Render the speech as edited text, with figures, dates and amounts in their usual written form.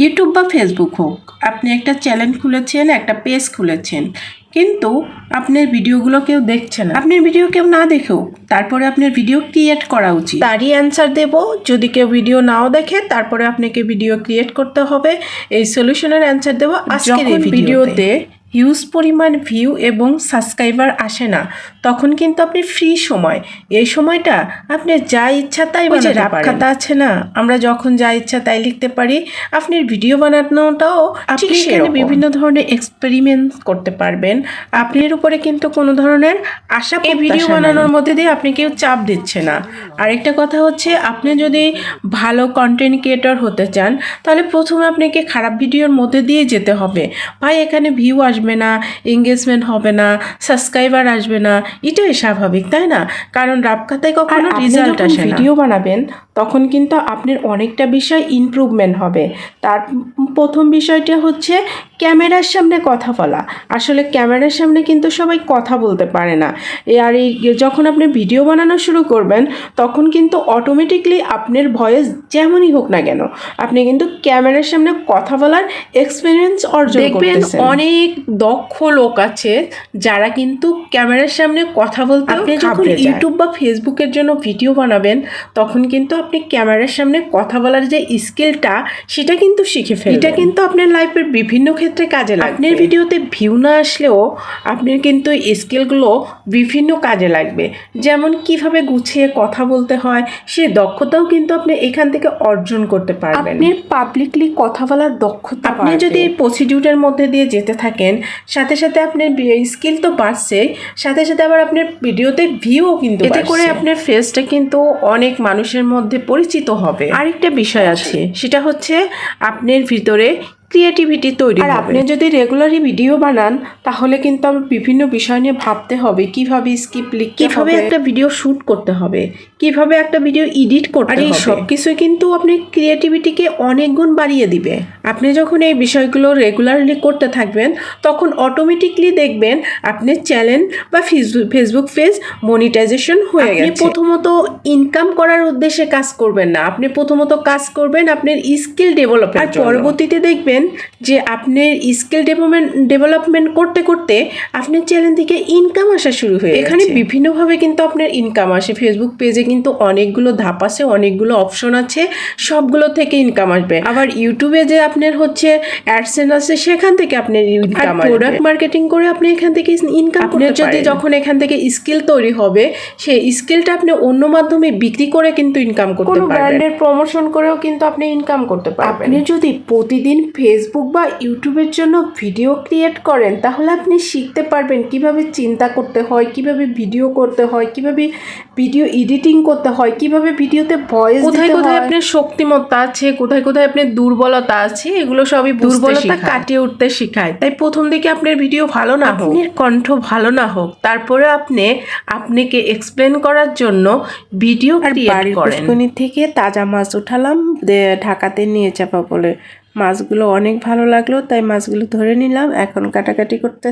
YouTube বা Facebook হোক, আপনি একটা চ্যানেল খুলেছেন, একটা পেজ খুলেছেন, কিন্তু আপনার ভিডিওগুলো কেউ দেখছে না। আপনার ভিডিও কেউ না দেখেও তারপরে আপনার ভিডিও ক্রিয়েট করা উচিত। তারই অ্যান্সার দেব, যদি কেউ ভিডিও নাও দেখে তারপরে আপনাকে ভিডিও ক্রিয়েট করতে হবে। এই সলিউশনের অ্যান্সার দেব আজকের এই ভিডিওতে। হিউজ পরিমাণ ভিউ এবং সাবস্ক্রাইবার আসে না, তখন কিন্তু আপনি ফ্রি সময়, এই সময়টা আপনি যা ইচ্ছা তাই বানাতে পারেন। খাতা আছে না, আমরা যখন যা ইচ্ছা তাই লিখতে পারি, আপনার ভিডিও বানানোটাও আপনি সেখানে বিভিন্ন ধরনের এক্সপেরিমেন্ট করতে পারবেন। আপনার উপরে কিন্তু কোনো ধরনের আশা ভিডিও বানানোর মধ্যে দিয়ে আপনি কেউ চাপ দিচ্ছে না। আরেকটা কথা হচ্ছে, আপনি যদি ভালো কন্টেন্ট ক্রিয়েটর হতে চান, তাহলে প্রথমে আপনাকে খারাপ ভিডিওর মধ্যে দিয়ে যেতে হবে। ভাই এখানে ভিউ আসবে না, এঙ্গেজমেন্ট হবে না, সাবস্ক্রাইবার আসবে না, এটাই স্বাভাবিক, তাই না? কারণ রাবখাতায় কখনো রেজাল্ট আসে না। ভিডিও বানাবেন তখন কিন্তু আপনার অনেকটা বিষয় ইমপ্রুভমেন্ট হবে। তার প্রথম বিষয়টা হচ্ছে ক্যামেরার সামনে কথা বলা। আসলে ক্যামেরার সামনে কিন্তু সবাই কথা বলতে পারে না। আর এই যখন আপনি ভিডিও বানানো শুরু করবেন, তখন কিন্তু অটোমেটিকলি আপনার ভয়েস যেমনই হোক না কেন, আপনি কিন্তু ক্যামেরার সামনে কথা বলার এক্সপিরিয়েন্স অর্জন করতেছেন। অনেক দক্ষ লোক আছে যারা কিন্তু ক্যামেরার সামনে কথা বলতে, আপনি যখন ইউটিউব বা ফেসবুকের জন্য ভিডিও বানাবেন, তখন কিন্তু আপনি ক্যামেরার সামনে কথা বলার যে স্কিলটা, সেটা কিন্তু শিখে ফেলবেন। এটা কিন্তু আপনার লাইফের বিভিন্ন ক্ষেত্রে কাজে লাগবে। আপনার ভিডিওতে ভিউ না আসলেও আপনার কিন্তু স্কিলগুলো বিভিন্ন কাজে লাগবে। যেমন কিভাবে গুছিয়ে কথা বলতে হয়, সে দক্ষতাও কিন্তু আপনি এখান থেকে অর্জন করতে পারবেন। আপনি পাবলিকলি কথা বলার দক্ষতা, আপনি যদি এই প্রসিডিউরের মধ্যে দিয়ে যেতে থাকেন, সাথে সাথে আপনার স্কিল তো বাড়ছে, সাথে সাথে আবার আপনার ভিডিওতে ভিউও কিন্তু, এতে করে আপনার ফেসটা কিন্তু অনেক মানুষের মধ্যে পরিচিত হবে। আরেকটা বিষয় আছে, সেটা হচ্ছে আপনার ভিতরে ক্রিয়েটিভিটি তৈরি হবে। আর আপনি যদি রেগুলারই ভিডিও বানান, তাহলে কিন্তু আমার বিভিন্ন বিষয় নিয়ে ভাবতে হবে, কিভাবে স্ক্রিপ্ট লিখতে হবে, কিভাবে একটা ভিডিও শ্যুট করতে হবে, কিভাবে একটা ভিডিও এডিট করতে হবে। আর এই সব কিছুই কিন্তু আপনার ক্রিয়েটিভিটিকে অনেক গুণ বাড়িয়ে দিবে। আপনি যখন এই বিষয়গুলো রেগুলারলি করতে থাকবেন, তখন অটোমেটিকলি দেখবেন আপনার চ্যানেল বা ফেসবুক পেজ মনিটাইজেশন হয়ে গেছে। আপনি প্রথমত ইনকাম করার উদ্দেশ্যে কাজ করবেন না, আপনি প্রথমত কাজ করবেন আপনার স্কিল ডেভেলপমেন্ট। আর পরবর্তীতে দেখবেন যে আপনার স্কিল ডেভেলপমেন্ট করতে করতে আপনার চ্যানেল থেকে ইনকাম আসা শুরু হয়ে গেছে। এখানে বিভিন্নভাবে কিন্তু আপনার ইনকাম আসে। ফেসবুক পেজে কিন্তু অনেকগুলো ধাপ আছে, অনেকগুলো অপশন আছে, সবগুলো থেকে ইনকাম আসবে। আবার ইউটিউবে যে আপনার হচ্ছে অ্যাডসেন্স আছে, সেখান থেকে আপনার ইনকাম আসবে। প্রোডাক্ট মার্কেটিং করে আপনি এখান থেকে ইনকাম করতে পারেন। যদি যখন এখান থেকে স্কিল তৈরি হবে, সেই স্কিলটা আপনি অন্য মাধ্যমে বিক্রি করে কিন্তু ইনকাম করতে পারবেন। কোনো ব্র্যান্ডের প্রমোশন করেও কিন্তু আপনি ইনকাম করতে পারবেন। আপনি যদি প্রতিদিন ফেসবুক বা ইউটিউবের জন্য ভিডিও ক্রিয়েট করেন, তাহলে আপনি শিখতে পারবেন কিভাবে চিন্তা করতে হয়, কিভাবে ভিডিও করতে হয়, কিভাবে ভিডিও এডিটিং করতে হয়, কিভাবে ভিডিওতে ভয়েস দিতে হয়, কোথায় কোথায় আপনার শক্তিমত্তা আছে, কোথায় কোথায় আপনার দুর্বলতা আছে, এগুলো সবই দুর্বলতা কাটিয়ে উঠতে শেখায়। তাই প্রথম দিকে আপনার ভিডিও ভালো না হোক, আপনার কণ্ঠ ভালো না হোক, তারপরে আপনাকে এক্সপ্লেন করার জন্য ভিডিও ক্রিয়েট করেন। পুষ্করণী থেকে তাজা মাছ উঠালাম, ঢাকাতে নিয়ে যাবো বলে। মাছগুলো অনেক ভালো লাগলো, তাই মাছগুলো ধরে নিলাম, এখন কাটাকাটি করতে